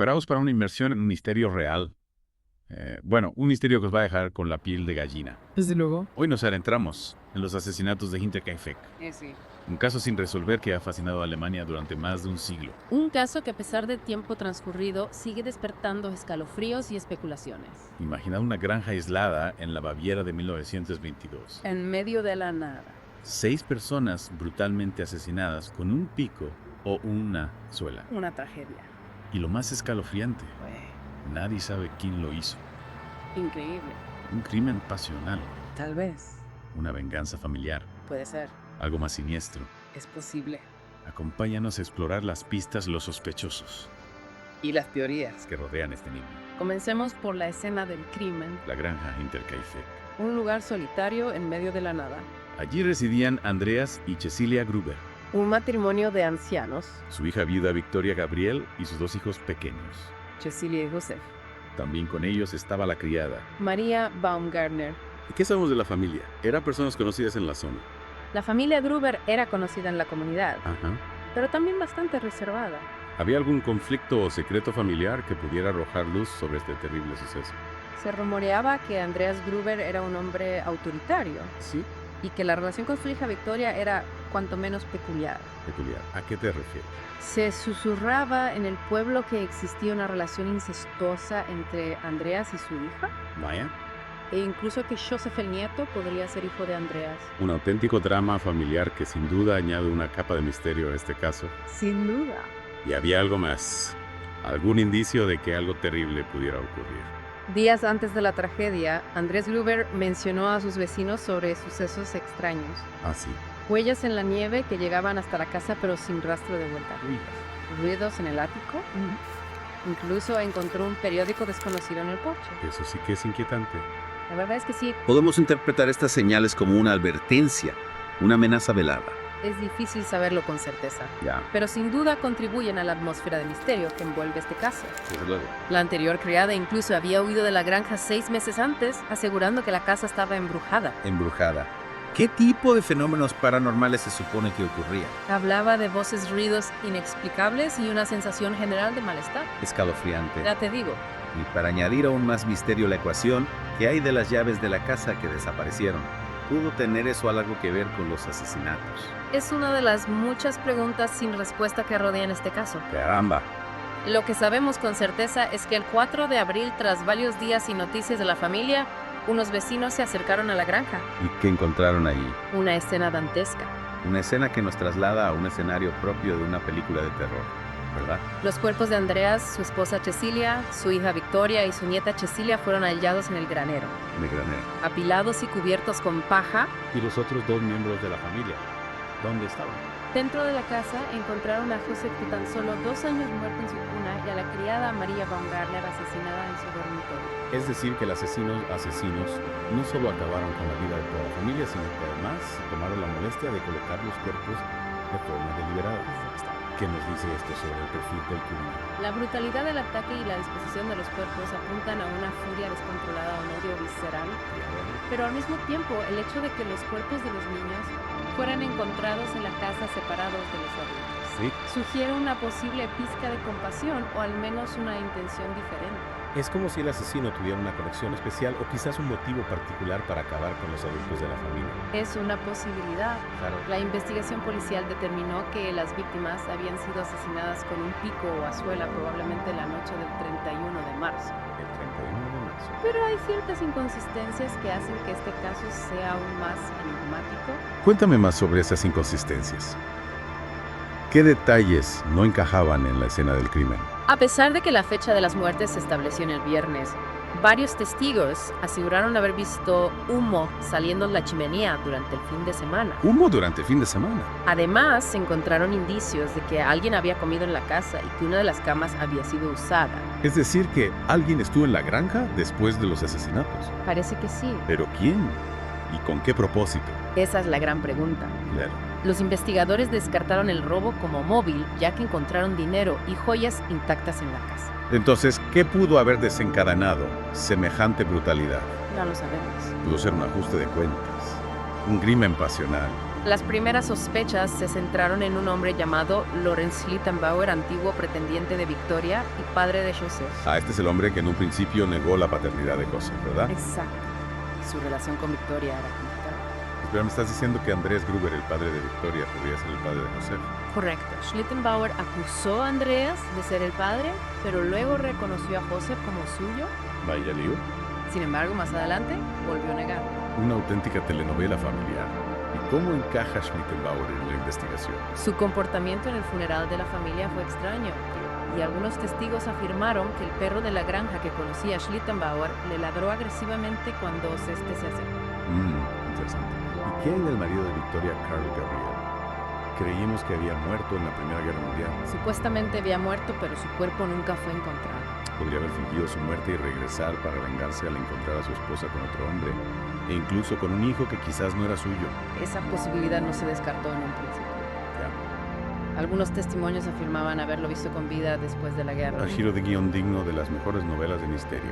Preparaos para una inmersión en un misterio real. Un misterio que os va a dejar con la piel de gallina. Desde luego. Hoy nos adentramos en los asesinatos de Hinterkaifeck. Sí. Un caso sin resolver que ha fascinado a Alemania durante más de un siglo. Un caso que a pesar del tiempo transcurrido sigue despertando escalofríos y especulaciones. Imaginad una granja aislada en la Baviera de 1922. En medio de la nada. 6 personas brutalmente asesinadas con un pico o una suela. Una tragedia. Y lo más escalofriante, nadie sabe quién lo hizo. Increíble. Un crimen pasional, Tal vez. una venganza familiar, Puede ser. algo más siniestro. Es posible. Acompáñanos a explorar las pistas, los sospechosos Y las teorías. que rodean este enigma. Comencemos por la escena del crimen. La granja Hinterkaifeck. Un lugar solitario en medio de la nada. Allí residían Andreas y Cecilia Gruber, Un matrimonio de ancianos. su hija viuda Victoria Gabriel y sus 2 hijos pequeños. Cecilia y Joseph. También con ellos estaba la criada. María Baumgartner. ¿Y qué sabemos de la familia? Eran personas conocidas en la zona. La familia Gruber era conocida en la comunidad, Ajá. pero también bastante reservada. ¿Había algún conflicto o secreto familiar que pudiera arrojar luz sobre este terrible suceso? Se rumoreaba que Andreas Gruber era un hombre autoritario Sí. y que la relación con su hija Victoria era cuanto menos peculiar. Peculiar. ¿A qué te refieres? Se susurraba en el pueblo que existía una relación incestuosa entre Andreas y su hija, Vaya. e incluso que Joseph el nieto podría ser hijo de Andreas. Un auténtico drama familiar que sin duda añade una capa de misterio a este caso. Sin duda. Y había algo más. Algún indicio de que algo terrible pudiera ocurrir. Días antes de la tragedia, Andreas Gruber mencionó a sus vecinos sobre sucesos extraños. Ah, sí. Huellas en la nieve que llegaban hasta la casa pero sin rastro de vuelta. Ruidos en el ático. Incluso encontró un periódico desconocido en el porche. Eso sí que es inquietante. La verdad es que sí, Podemos interpretar estas señales como una advertencia, una amenaza velada. es difícil saberlo con certeza, Ya, pero sin duda contribuyen a la atmósfera de misterio que envuelve este caso. Desde luego. La anterior criada incluso había huido de la granja 6 meses antes, asegurando que la casa estaba embrujada. embrujada. ¿Qué tipo de fenómenos paranormales se supone que ocurrían? Hablaba de voces, ruidos inexplicables y una sensación general de malestar. Escalofriante. Ya te digo, Y para añadir aún más misterio a la ecuación, ¿qué hay de las llaves de la casa que desaparecieron? ¿Pudo tener eso algo que ver con los asesinatos? es una de las muchas preguntas sin respuesta que rodean este caso. Caramba. Lo que sabemos con certeza es que el 4 de abril, tras varios días sin noticias de la familia, unos vecinos se acercaron a la granja. ¿Y qué encontraron ahí? Una escena dantesca. Una escena que nos traslada a un escenario propio de una película de terror, ¿verdad? Los cuerpos de Andreas, su esposa Cecilia, su hija Victoria y su nieta Cecilia fueron hallados en el granero, De granero. apilados y cubiertos con paja. ¿Y los otros 2 miembros de la familia? ¿Dónde estaban? Dentro de la casa encontraron a Joseph, de tan solo 2 años muerto en su cuna, y a la criada María Baumgartner asesinada en su dormitorio. Es decir, que los asesinos no solo acabaron con la vida de toda la familia, sino que además tomaron la molestia de colocar los cuerpos de forma deliberada. ¿Qué nos dice esto sobre el perfil del criminal? La brutalidad del ataque y la disposición de los cuerpos apuntan a una furia descontrolada, un odio visceral, pero al mismo tiempo el hecho de que los cuerpos de los niños fueran encontrados en la casa separados de los adultos Sí, sugiere una posible pizca de compasión o al menos una intención diferente. es como si el asesino tuviera una conexión especial o quizás un motivo particular para acabar con los adultos de la familia. Es una posibilidad. Claro. La investigación policial determinó que las víctimas habían sido asesinadas con un pico o azuela probablemente la noche del 31 de marzo. El 31 de marzo. Pero hay ciertas inconsistencias que hacen que este caso sea aún más enigmático. Cuéntame más sobre esas inconsistencias. ¿Qué detalles no encajaban en la escena del crimen? A pesar de que la fecha de las muertes se estableció en el viernes, varios testigos aseguraron haber visto humo saliendo de la chimenea durante el fin de semana. Humo durante el fin de semana. Además, se encontraron indicios de que alguien había comido en la casa y que una de las camas había sido usada. Es decir, que alguien estuvo en la granja después de los asesinatos. Parece que sí. ¿Pero quién? ¿Y con qué propósito? Esa es la gran pregunta. Claro. Los investigadores descartaron el robo como móvil, ya que encontraron dinero y joyas intactas en la casa. Entonces, ¿qué pudo haber desencadenado semejante brutalidad? No lo sabemos. Pudo ser un ajuste de cuentas, un crimen pasional, Las primeras sospechas se centraron en un hombre llamado Lorenz Schlittenbauer, antiguo pretendiente de Victoria y padre de Joseph. Este es el hombre que en un principio negó la paternidad de José, ¿verdad? Exacto. Su relación con Victoria era complicada. Pero me estás diciendo que Andrés Gruber, el padre de Victoria, podría ser el padre de José. Correcto. Schlittenbauer acusó a Andreas de ser el padre, pero luego reconoció a Joseph como suyo. Vaya lío. Sin embargo, más adelante volvió a negarlo. Una auténtica telenovela familiar. ¿Y cómo encaja Schlittenbauer en la investigación? Su comportamiento en el funeral de la familia fue extraño, y algunos testigos afirmaron que el perro de la granja que conocía a Schlittenbauer le ladró agresivamente cuando se acercó. Interesante. ¿Y qué hay del marido de Victoria, Carl Gabriel? Creímos que había muerto en la Primera Guerra Mundial. Supuestamente había muerto, pero su cuerpo nunca fue encontrado. Podría haber fingido su muerte y regresar para vengarse al encontrar a su esposa con otro hombre, e incluso con un hijo que quizás no era suyo. Esa posibilidad no se descartó en un principio. Algunos testimonios afirmaban haberlo visto con vida después de la guerra. Un giro de guión digno de las mejores novelas de misterio.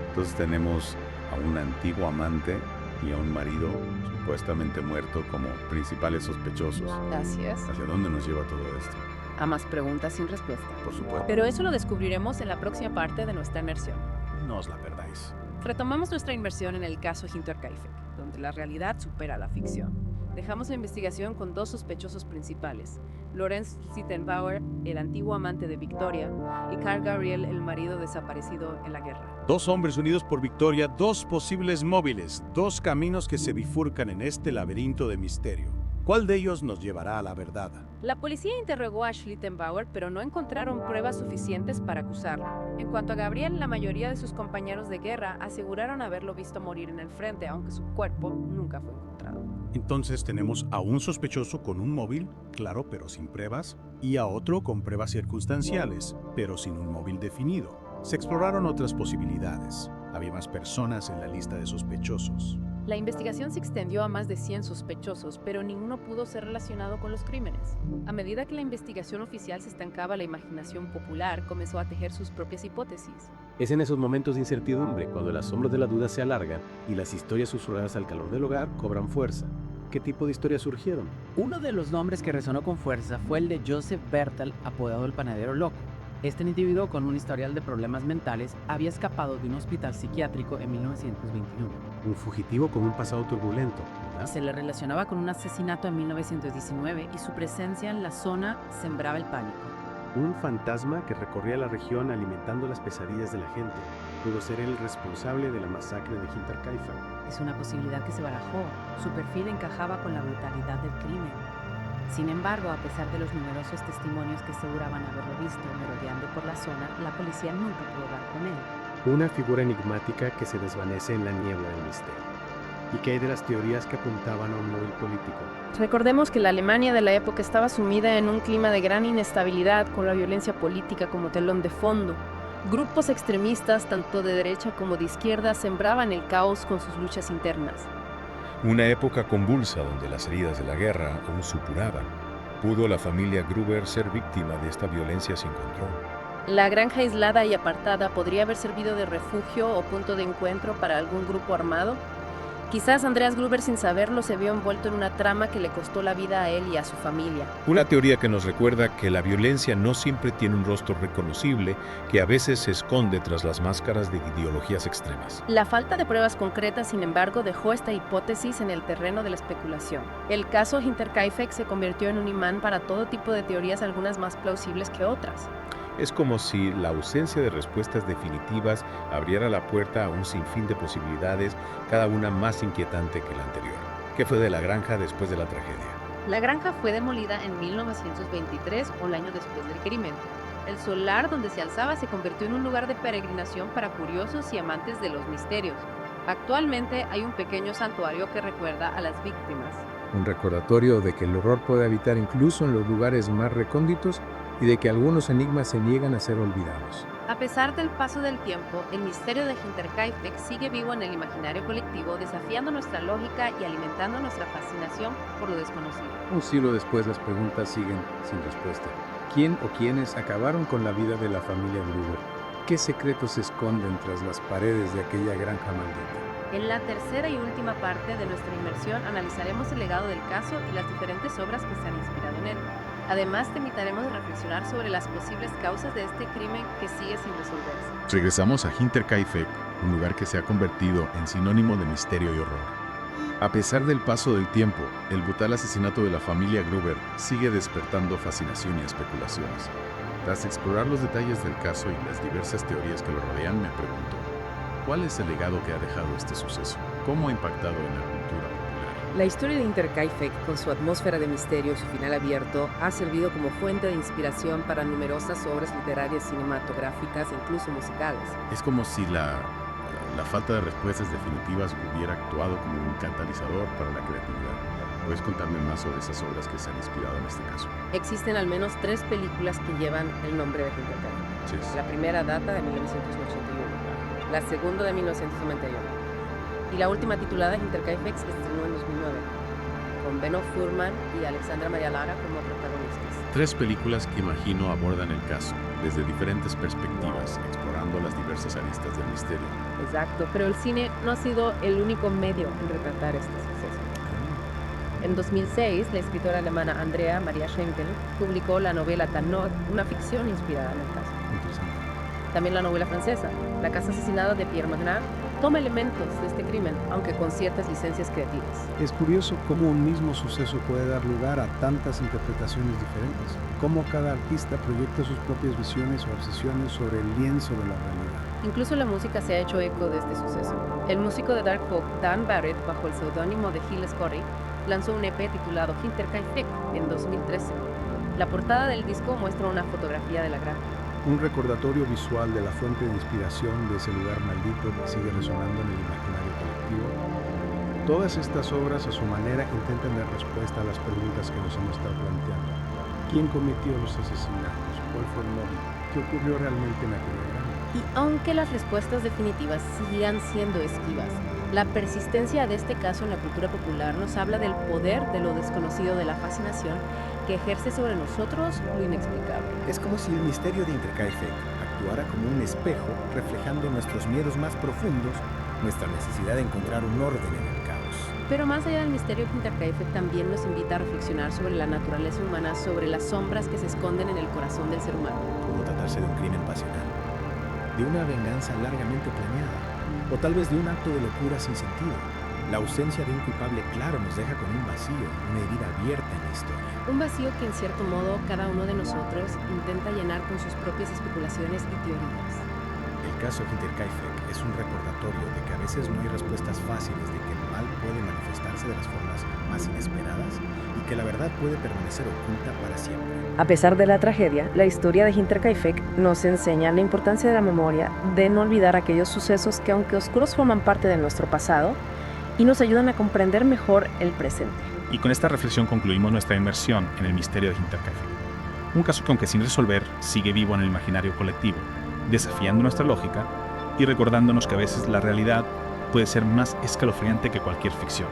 Entonces tenemos a un antiguo amante y a un marido supuestamente muerto como principales sospechosos. Así es. ¿Hacia dónde nos lleva todo esto? A más preguntas sin respuesta. Por supuesto. Pero eso lo descubriremos en la próxima parte de nuestra inmersión. No os la perdáis. Retomamos nuestra inmersión en el caso Hinterkaifeck, donde la realidad supera la ficción. Dejamos la investigación con dos sospechosos principales, Lorenz Schlittenbauer, el antiguo amante de Victoria, y Carl Gabriel, el marido desaparecido en la guerra. Dos hombres unidos por Victoria, dos posibles móviles, dos caminos que se bifurcan en este laberinto de misterio. ¿Cuál de ellos nos llevará a la verdad? La policía interrogó a Schlittenbauer, pero no encontraron pruebas suficientes para acusarlo. En cuanto a Gabriel, la mayoría de sus compañeros de guerra aseguraron haberlo visto morir en el frente, aunque su cuerpo nunca fue encontrado. Entonces tenemos a un sospechoso con un móvil, claro, pero sin pruebas, y a otro con pruebas circunstanciales, pero sin un móvil definido. Se exploraron otras posibilidades. Había más personas en la lista de sospechosos. La investigación se extendió a más de 100 sospechosos, pero ninguno pudo ser relacionado con los crímenes. A medida que la investigación oficial se estancaba, la imaginación popular comenzó a tejer sus propias hipótesis. Es en esos momentos de incertidumbre cuando las sombras de la duda se alargan y las historias susurradas al calor del hogar cobran fuerza. ¿Qué tipo de historias surgieron? Uno de los nombres que resonó con fuerza fue el de Joseph Bertal, apodado el panadero loco. Este individuo, con un historial de problemas mentales, había escapado de un hospital psiquiátrico en 1921. Un fugitivo con un pasado turbulento, ¿verdad? Se le relacionaba con un asesinato en 1919 y su presencia en la zona sembraba el pánico. Un fantasma que recorría la región alimentando las pesadillas de la gente. Pudo ser el responsable de la masacre de Hinterkaifeck. Es una posibilidad que se barajó. Su perfil encajaba con la brutalidad del crimen. Sin embargo, a pesar de los numerosos testimonios que aseguraban haberlo visto merodeando por la zona, la policía nunca pudo dar con él. Una figura enigmática que se desvanece en la niebla del misterio. ¿Y qué hay de las teorías que apuntaban a un móvil político? Recordemos que la Alemania de la época estaba sumida en un clima de gran inestabilidad, con la violencia política como telón de fondo. Grupos extremistas, tanto de derecha como de izquierda, sembraban el caos con sus luchas internas. Una época convulsa donde las heridas de la guerra aún supuraban. ¿Pudo la familia Gruber ser víctima de esta violencia sin control? La granja aislada y apartada podría haber servido de refugio o punto de encuentro para algún grupo armado. Quizás Andreas Gruber, sin saberlo, se vio envuelto en una trama que le costó la vida a él y a su familia. Una teoría que nos recuerda que la violencia no siempre tiene un rostro reconocible, que a veces se esconde tras las máscaras de ideologías extremas. La falta de pruebas concretas, sin embargo, dejó esta hipótesis en el terreno de la especulación. El caso Hinterkaifeck se convirtió en un imán para todo tipo de teorías, algunas más plausibles que otras. Es como si la ausencia de respuestas definitivas abriera la puerta a un sinfín de posibilidades, cada una más inquietante que la anterior. ¿Qué fue de la granja después de la tragedia? La granja fue demolida en 1923, un año después del crimen. El solar donde se alzaba se convirtió en un lugar de peregrinación para curiosos y amantes de los misterios. Actualmente hay un pequeño santuario que recuerda a las víctimas. Un recordatorio de que el horror puede habitar incluso en los lugares más recónditos y de que algunos enigmas se niegan a ser olvidados. A pesar del paso del tiempo, el misterio de Hinterkaifeck sigue vivo en el imaginario colectivo, desafiando nuestra lógica y alimentando nuestra fascinación por lo desconocido. Un siglo después las preguntas siguen sin respuesta. ¿Quién o quiénes acabaron con la vida de la familia Gruber? ¿Qué secretos se esconden tras las paredes de aquella granja maldita? En la tercera y última parte de nuestra inmersión analizaremos el legado del caso y las diferentes obras que se han inspirado en él. Además, te invitaremos a reflexionar sobre las posibles causas de este crimen que sigue sin resolverse. Regresamos a Hinterkaifeck, un lugar que se ha convertido en sinónimo de misterio y horror. A pesar del paso del tiempo, el brutal asesinato de la familia Gruber sigue despertando fascinación y especulaciones. Tras explorar los detalles del caso y las diversas teorías que lo rodean, me pregunto, ¿cuál es el legado que ha dejado este suceso? ¿Cómo ha impactado en la cultura popular? La historia de Hinterkaifeck, con su atmósfera de misterio y su final abierto, ha servido como fuente de inspiración para numerosas obras literarias, cinematográficas e incluso musicales. Es como si la falta de respuestas definitivas hubiera actuado como un catalizador para la creatividad. ¿Puedes contarme más sobre esas obras que se han inspirado en este caso? Existen al menos 3 películas que llevan el nombre de Hinterkaifeck. Sí. La primera data de 1981, la segunda de 1991 y la última titulada Hinterkaifeck se estrenó en 2009, con Benno Furman y Alexandra María Lara como protagonistas. 3 películas que imagino abordan el caso desde diferentes perspectivas, explorando las diversas aristas del misterio. Exacto, pero el cine no ha sido el único medio en retratar este suceso. En 2006, la escritora alemana Andrea Maria Schenkel publicó la novela Tannot, una ficción inspirada en el caso. Interesante. También la novela francesa, La casa asesinada de Pierre Magnat, toma elementos de este crimen, aunque con ciertas licencias creativas. Es curioso cómo un mismo suceso puede dar lugar a tantas interpretaciones diferentes, cómo cada artista proyecta sus propias visiones o obsesiones sobre el lienzo de la realidad. Incluso la música se ha hecho eco de este suceso. El músico de dark folk Dan Barrett, bajo el seudónimo de Gilles Corey, lanzó un EP titulado Hinterkaifeck en 2013. La portada del disco muestra una fotografía de la granja. Un recordatorio visual de la fuente de inspiración de ese lugar maldito que sigue resonando en el imaginario colectivo. Todas estas obras a su manera intentan dar respuesta a las preguntas que nos hemos estado planteando. ¿Quién cometió los asesinatos? ¿Cuál fue el móvil? ¿Qué ocurrió realmente en aquella granja? Y aunque las respuestas definitivas sigan siendo esquivas, la persistencia de este caso en la cultura popular nos habla del poder de lo desconocido, de la fascinación que ejerce sobre nosotros lo inexplicable. Es como si el misterio de Hinterkaifeck actuara como un espejo reflejando nuestros miedos más profundos, nuestra necesidad de encontrar un orden en el caos. Pero más allá del misterio de Hinterkaifeck también nos invita a reflexionar sobre la naturaleza humana, sobre las sombras que se esconden en el corazón del ser humano. Pudo tratarse de un crimen pasional, de una venganza largamente planeada, o tal vez de un acto de locura sin sentido. La ausencia de un culpable claro nos deja con un vacío, una herida abierta en la historia. Un vacío que en cierto modo cada uno de nosotros intenta llenar con sus propias especulaciones y teorías. El caso Hinterkaifeck es un recordatorio de que a veces no hay respuestas fáciles, de que el mal puede manifestarse de las formas más inesperadas y que la verdad puede permanecer oculta para siempre. A pesar de la tragedia, la historia de Hinterkaifeck nos enseña la importancia de la memoria, de no olvidar aquellos sucesos que, aunque oscuros, forman parte de nuestro pasado y nos ayudan a comprender mejor el presente. Y con esta reflexión concluimos nuestra inmersión en el misterio de Hinterkaifeck. Un caso que, aunque sin resolver, sigue vivo en el imaginario colectivo, desafiando nuestra lógica y recordándonos que a veces la realidad puede ser más escalofriante que cualquier ficción.